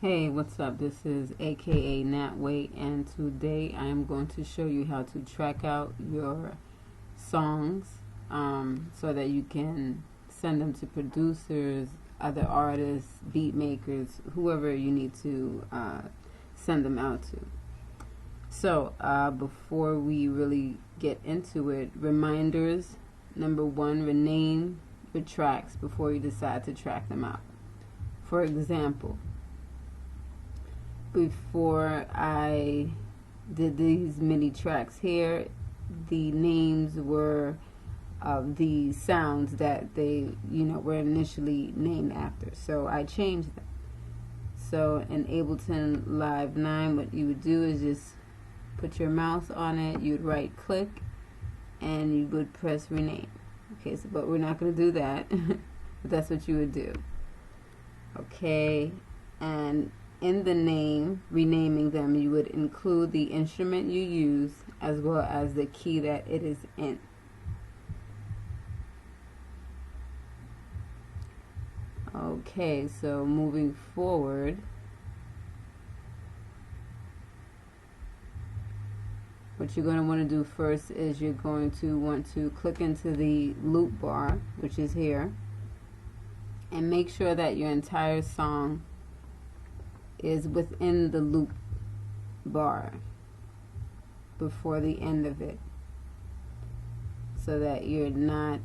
Hey, what's up? This is aka NatWay, and today I am going to show you how to track out your songs so that you can send them to producers, other artists, beat makers, whoever you need to send them out to. So before we really get into it, reminders. Number one, rename your tracks before you decide to track them out. For example, before I did these mini tracks here, the names were of the sounds that they, were initially named after. So I changed them. So in Ableton Live 9, what you would do is just put your mouse on it, you'd right click, and you would press rename. Okay, so, but we're not going to do that, but that's what you would do. Okay, and in the name, renaming them, you would include the instrument you use as well as the key that it is in. Okay, so moving forward, what you're going to want to do first is you're going to want to click into the loop bar, which is here, and make sure that your entire song is within the loop bar before the end of it, so that you're not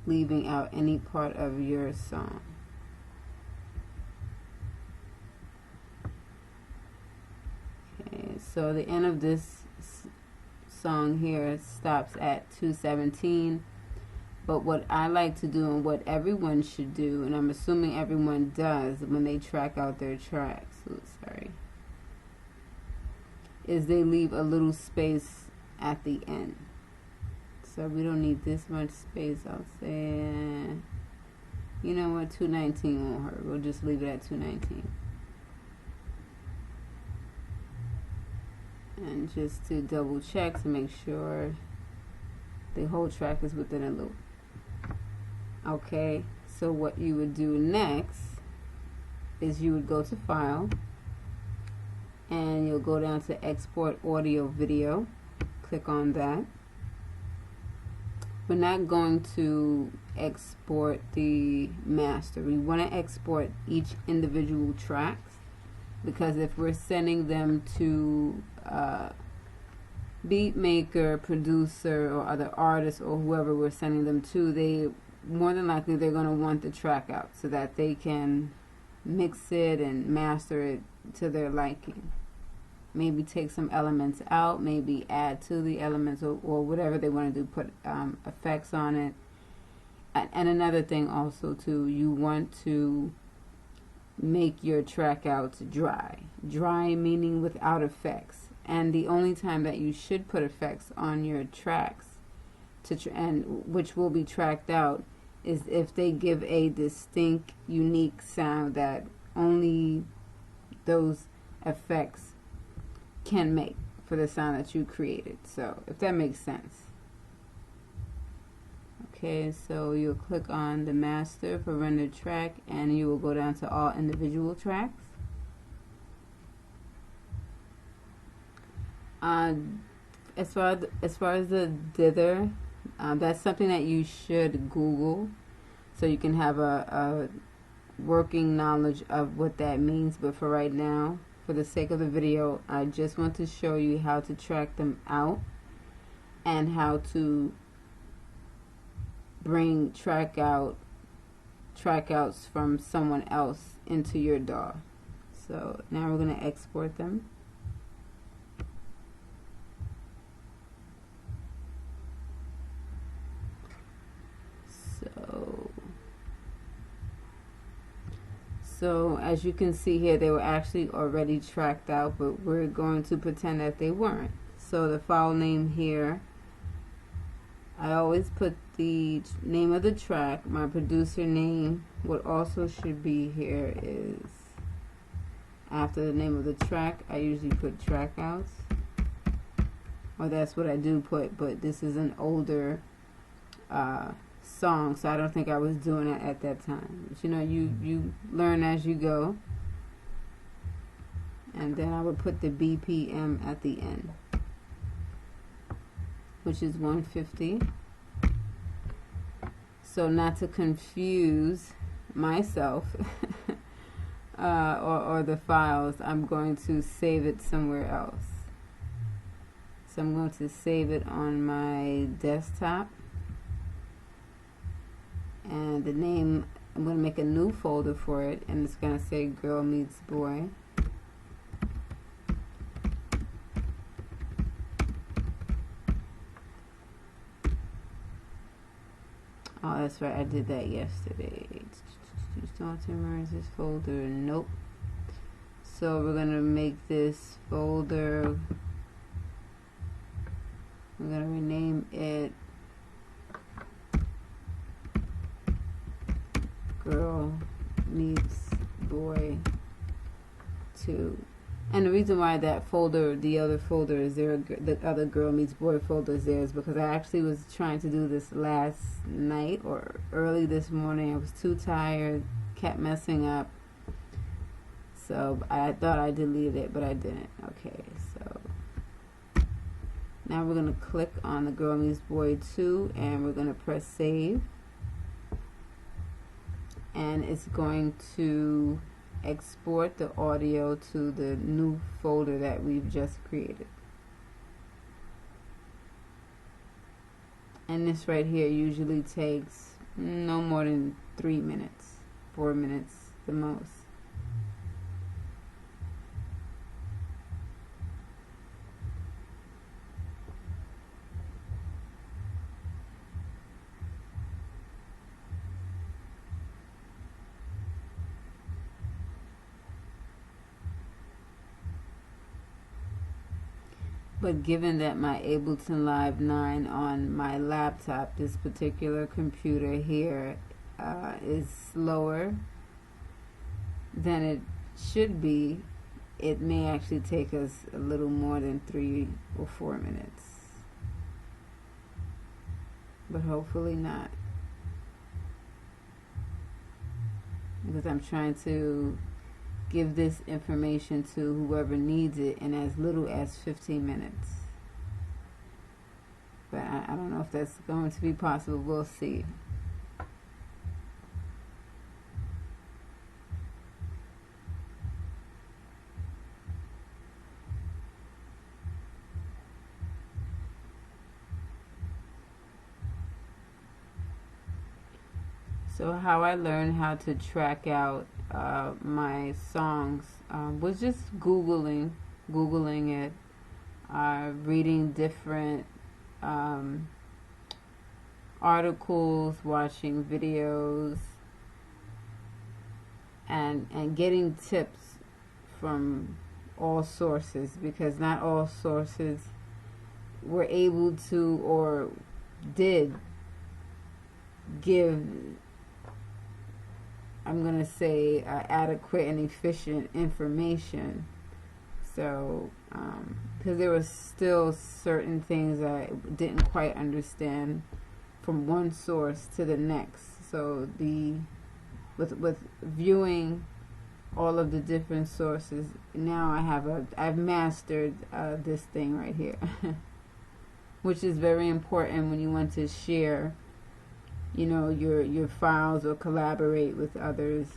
leaving out any part of your song. Okay, so the end of this song here stops at 2:17. But what I like to do, and what everyone should do, and I'm assuming everyone does when they track out their tracks, is they leave a little space at the end. So we don't need this much space. I'll say, you know what, 2:19 won't hurt. We'll just leave it at 2:19. And just to double check to make sure the whole track is within a loop. Okay, so what you would do next is you would go to File, and you'll go down to Export Audio Video. Click on that. We're not going to export the master. We want to export each individual tracks, because if we're sending them to beat maker, producer, or other artists, or whoever we're sending them to, they more than likely they're going to want the track out so that they can mix it and master it to their liking. Maybe take some elements out, maybe add to the elements, or whatever they want to do, put effects on it. And another thing also too, you want to make your track outs dry. Dry meaning without effects. And the only time that you should put effects on your tracks, and which will be tracked out, is if they give a distinct, unique sound that only those effects can make for the sound that you created. So if that makes sense. Okay, so you'll click on the master for rendered track, and you will go down to all individual tracks. As far as the dither, that's something that you should Google, so you can have a working knowledge of what that means. But for right now, for the sake of the video, I just want to show you how to track them out and how to bring trackouts from someone else into your DAW. So now we're going to export them. So as you can see here, they were actually already tracked out, but we're going to pretend that they weren't. So the file name here, I always put the name of the track. My producer name, what also should be here is, after the name of the track, I usually put track outs. Or that's what I do put, but this is an older song, so I don't think I was doing it at that time. But you learn as you go. and then I would put the BPM at the end, which is 150. So not to confuse myself or the files, I'm going to save it somewhere else. So I'm going to save it on my desktop, and the name, I'm going to make a new folder for it, and it's going to say Girl Meets Boy. Oh, that's right, I did that yesterday. Do you still want to merge this folder? Nope. So we're going to make this folder, we're going to rename it Girl Meets Boy 2. And the reason why that folder, the other folder is there, the other Girl Meets Boy folder is there, is because I actually was trying to do this last night or early this morning. I was too tired, kept messing up. So I thought I deleted it, but I didn't. Okay, so now we're going to click on the Girl Meets Boy 2, and we're going to press save. And it's going to export the audio to the new folder that we've just created. And this right here usually takes no more than 3 minutes, 4 minutes the most. But given that my Ableton Live 9 on my laptop, this particular computer here, is slower than it should be, it may actually take us a little more than 3 or 4 minutes. But hopefully not. Because I'm trying to give this information to whoever needs it in as little as 15 minutes. But I don't know if that's going to be possible. We'll see. So how I learned how to track out my songs was just Googling it, reading different articles, watching videos, and getting tips from all sources, because not all sources were able to or did give, I'm going to say, adequate and efficient information. So, because there were still certain things I didn't quite understand from one source to the next. So with viewing all of the different sources, now I've mastered this thing right here, which is very important when you want to share, you know, your files or collaborate with others,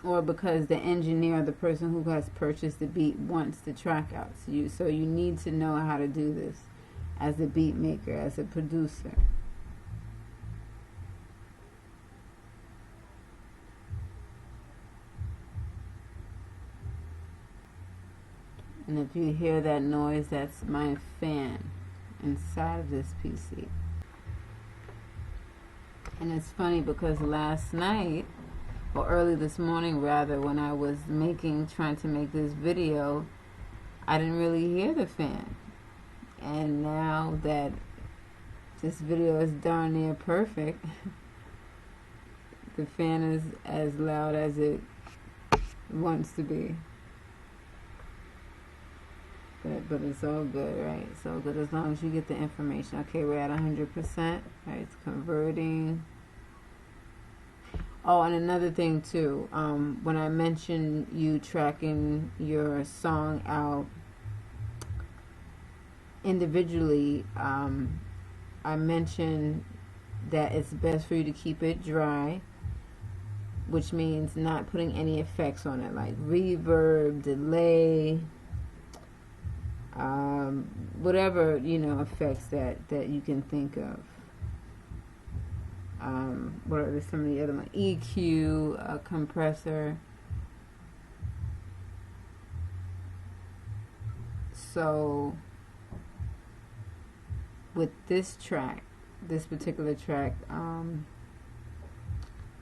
or because the engineer, the person who has purchased the beat, wants the track out to you. So you need to know how to do this as a beat maker, as a producer. And if you hear that noise, that's my fan inside of this PC. And it's funny because last night, or early this morning rather, when I was trying to make this video, I didn't really hear the fan. And now that this video is darn near perfect, the fan is as loud as it wants to be. But it's all good, right? It's all good as long as you get the information. Okay, we're at 100%. Right, it's converting. Oh, and another thing too, when I mentioned you tracking your song out individually, I mentioned that it's best for you to keep it dry, which means not putting any effects on it, like reverb, delay, whatever, effects that you can think of. What are some of the other ones? EQ, compressor. So with this particular track,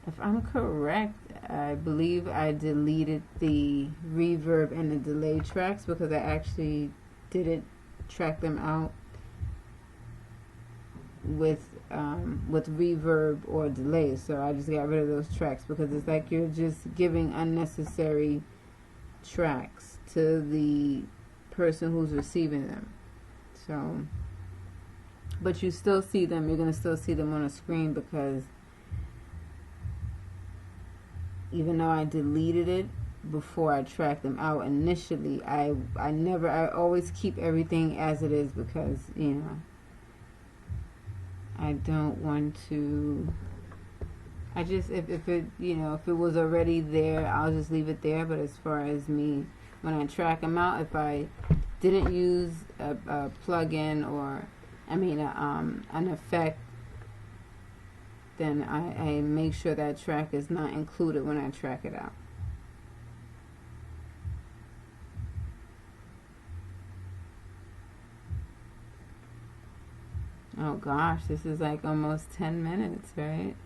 if I'm correct, I believe I deleted the reverb and the delay tracks because I actually didn't track them out with reverb or delay. So I just got rid of those tracks because it's like you're just giving unnecessary tracks to the person who's receiving them. So, but you still see them. You're going to still see them on a screen because even though I deleted it before I tracked them out initially, I always keep everything as it is because, I don't want to, if it was already there, I'll just leave it there. But as far as me, when I track them out, if I didn't use a plug-in or, an effect, then I make sure that track is not included when I track it out. Oh gosh, this is like almost 10 minutes, right?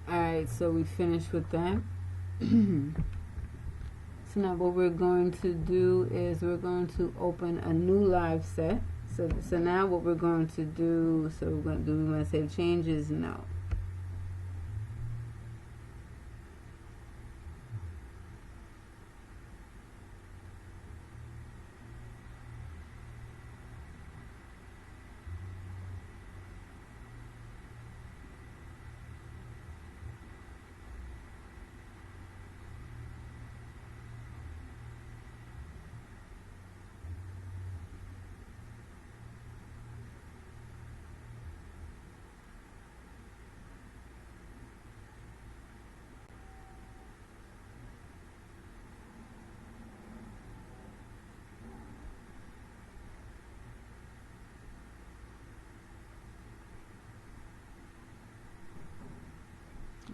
Alright, so we finished with that. So now what we're going to do is we're going to open a new live set. So now what we're going to do, do we want to save changes? No.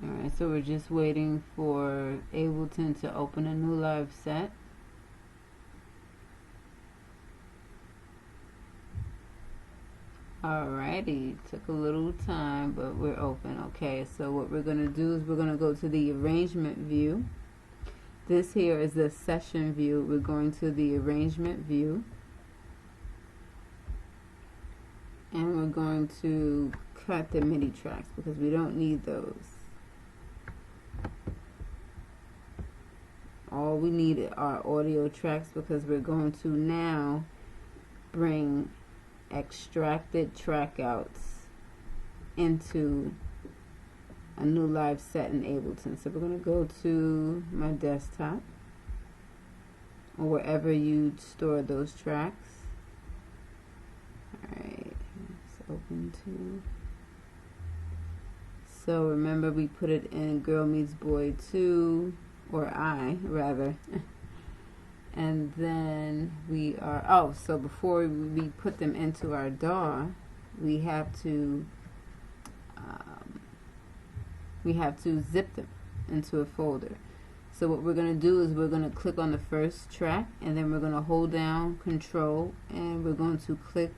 Alright, so we're just waiting for Ableton to open a new live set. Alrighty, took a little time, but we're open. Okay, so what we're going to do is we're going to go to the arrangement view. This here is the session view. We're going to the arrangement view. And we're going to cut the MIDI tracks because we don't need those. All we need are audio tracks because we're going to now bring extracted track outs into a new live set in Ableton. So we're going to go to my desktop or wherever you store those tracks. Alright, let's open to. So remember we put it in Girl Meets Boy 2, or I rather. And then we are, so before we put them into our DAW, we have to zip them into a folder. So what we're going to do is we're going to click on the first track, and then we're going to hold down Control, and we're going to click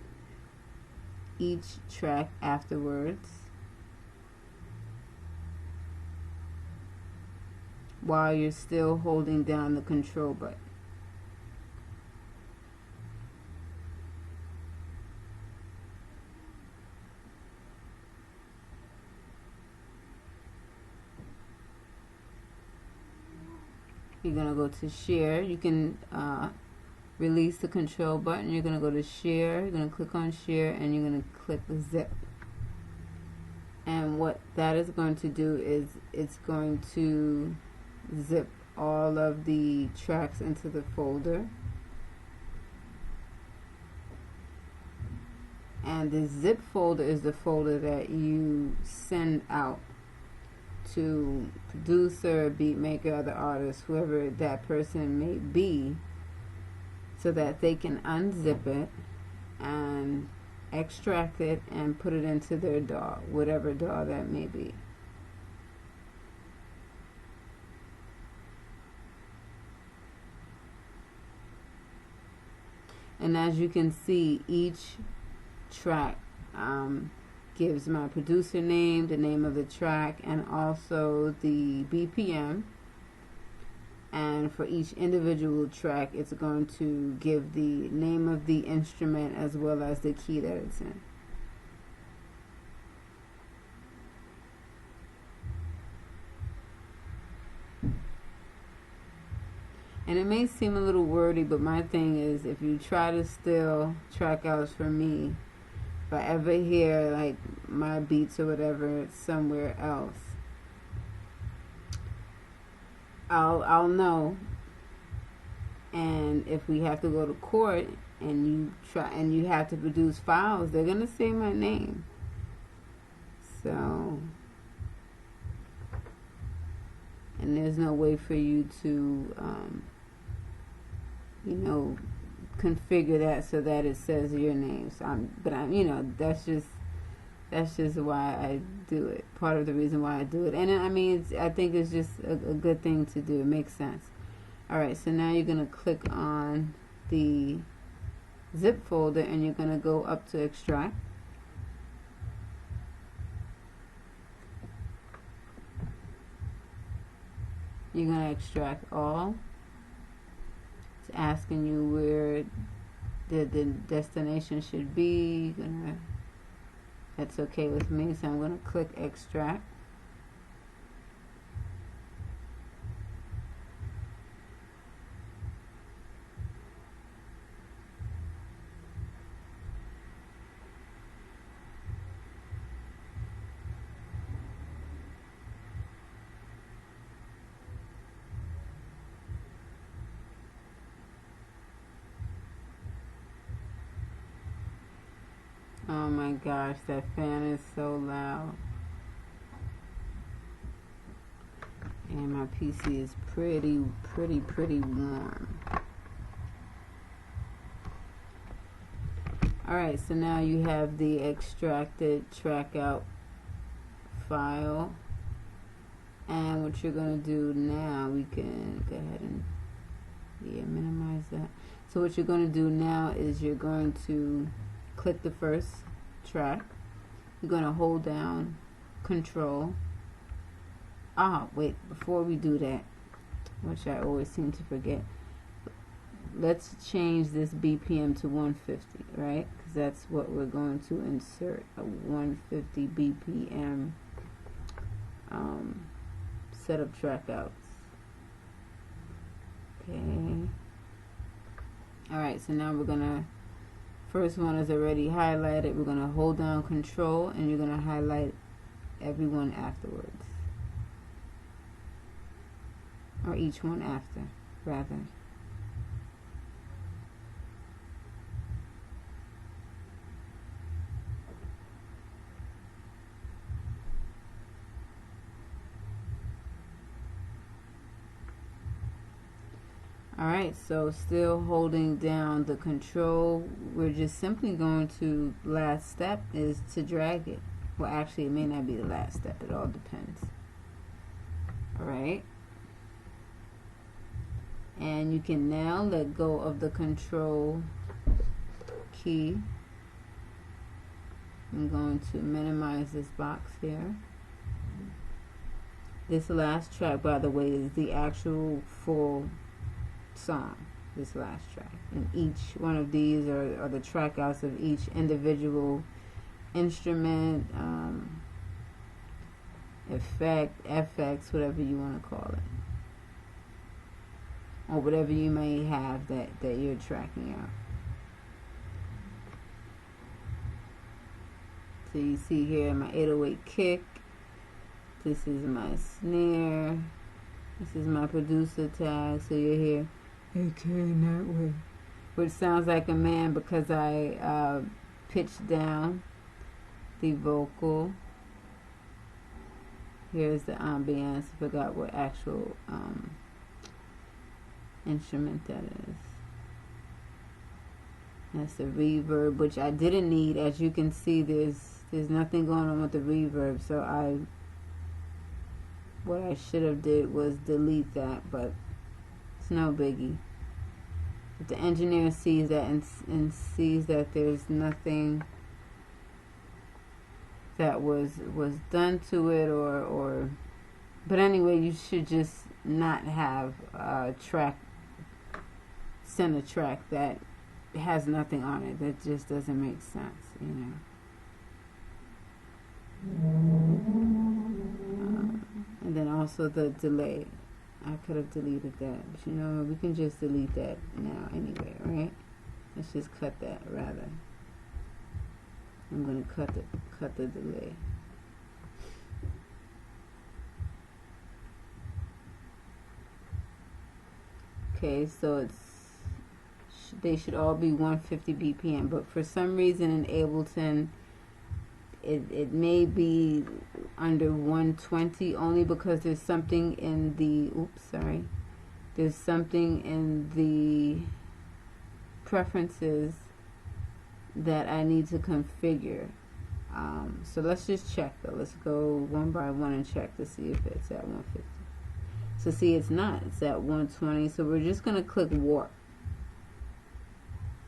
each track afterwards while you're still holding down the Control button. you're going to go to share. You can release the control button. You're going to go to share. You're going to click on share, and you're going to click the zip. And what that is going to do is it's going to zip all of the tracks into the folder. And the zip folder is the folder that you send out to producer, beat maker, other artist, whoever that person may be, so that they can unzip it and extract it and put it into their DAW, whatever DAW that may be. And as you can see, each track gives my producer name, the name of the track, and also the BPM. And for each individual track, it's going to give the name of the instrument as well as the key that it's in. And it may seem a little wordy, but my thing is, if you try to steal track outs from me, if I ever hear like my beats or whatever somewhere else, I'll know. And if we have to go to court and you have to produce files, they're gonna say my name. So, and there's no way for you to configure that so that it says your name. So that's just why I do it. Part of the reason why I do it. And I mean, I think it's just a good thing to do. It makes sense. Alright, so now you're going to click on the zip folder and you're going to go up to extract. You're going to extract all. It's asking you where the destination should be. That's okay with me, so I'm going to click extract. Oh my gosh, that fan is so loud. And my PC is pretty warm. Alright, so now you have the extracted track out file. And what you're going to do now, we can go ahead and minimize that. So what you're going to do now is you're going to click the first track. You're going to hold down Control. Wait, before we do that, which I always seem to forget, let's change this BPM to 150, right? Because that's what we're going to insert, a 150 BPM set of track outs. Okay. Alright, so now we're going to, first one is already highlighted. We're going to hold down Control and you're going to highlight everyone afterwards. Or each one after, rather. Alright, so still holding down the Control, we're just simply going to, last step is to drag it. Well, actually, it may not be the last step, it all depends. Alright. And you can now let go of the Control key. I'm going to minimize this box here. This last track, by the way, is the actual full song, this last track, and each one of these are the track outs of each individual instrument, effect, FX, whatever you want to call it. or whatever you may have that you're tracking out. So you see here my 808 kick. This is my snare. This is my producer tag. So you hear AK NatWay, which sounds like a man because I pitched down the vocal. Here's the ambience. I forgot what actual instrument that is. That's the reverb, which I didn't need. As you can see, there's nothing going on with the reverb. So what I should have did was delete that, but it's no biggie. If the engineer sees that and sees that there's nothing that was done to it, or but anyway, you should just not have a track, send a track that has nothing on it. That just doesn't make sense, you know. And then also the delay. I could have deleted that, but you know, we can just delete that now anyway, right? Let's just cut that rather. I'm going to cut the delay. Okay, so they should all be 150 BPM, but for some reason in Ableton it may be under 120, only because there's something in the there's something in the preferences that I need to configure. So let's just check though. Let's go one by one and check to see if it's at 150. So see, it's not. It's at 120. So we're just going to click warp.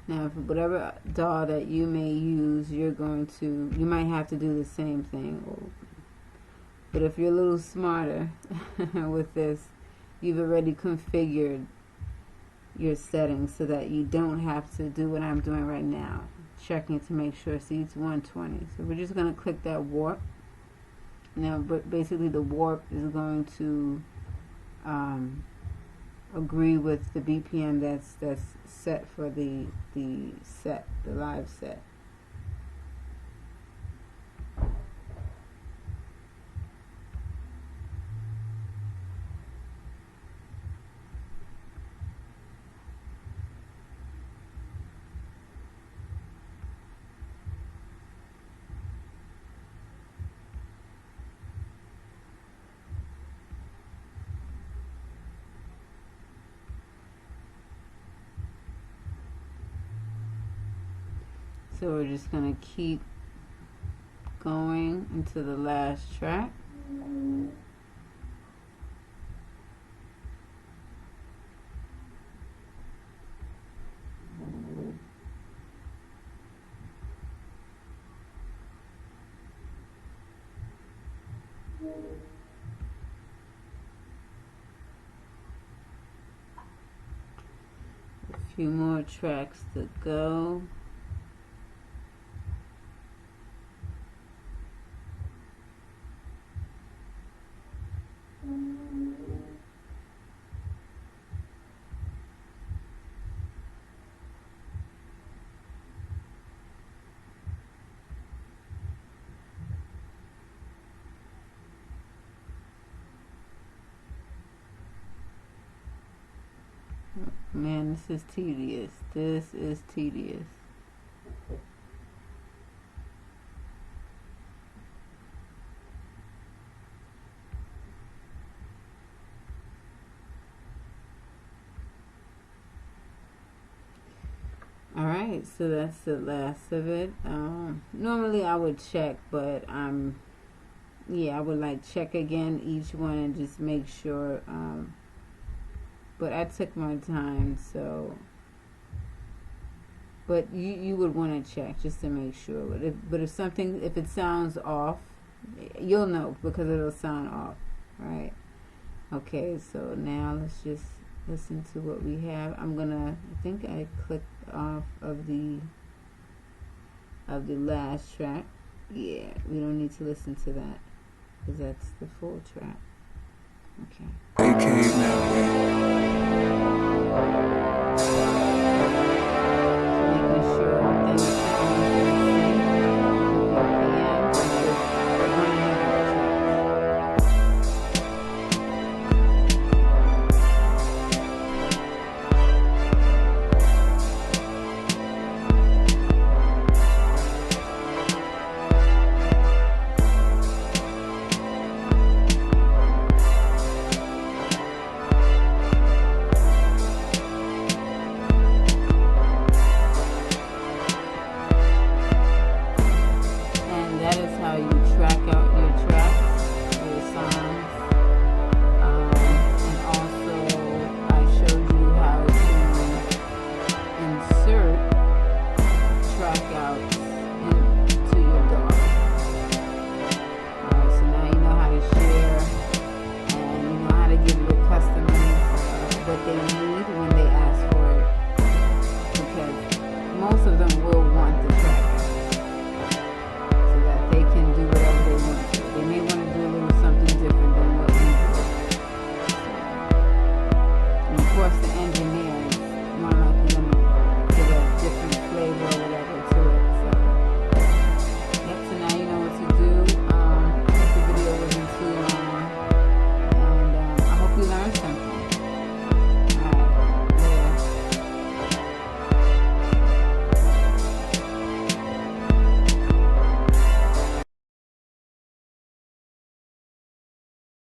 Now, for whatever DAW that you may use, you might have to do the same thing. But if you're a little smarter with this, you've already configured your settings so that you don't have to do what I'm doing right now, checking to make sure. See, it's 120. So we're just going to click that warp. Now, but basically the warp is going to agree with the BPM that's set for the live set. So we're just going to keep going into the last track. A few more tracks to go. Man, this is tedious. This is tedious. Alright, so that's the last of it. Normally I would check, but yeah, I would like check again each one and just make sure. But I took my time, so. But you would want to check just to make sure. But if it sounds off, you'll know because it'll sound off, right? Okay, so now let's just listen to what we have. I think I clicked off of the last track. Yeah, we don't need to listen to that because that's the full track. Okay. AK NatWay. Making sure everything is sounding in sync with your piano and with one another's that is how you track out your tracks, your songs. And also, I showed you how to insert track outs into your DAW. Alright, so now you know how to share and you know how to give your customers what they need when they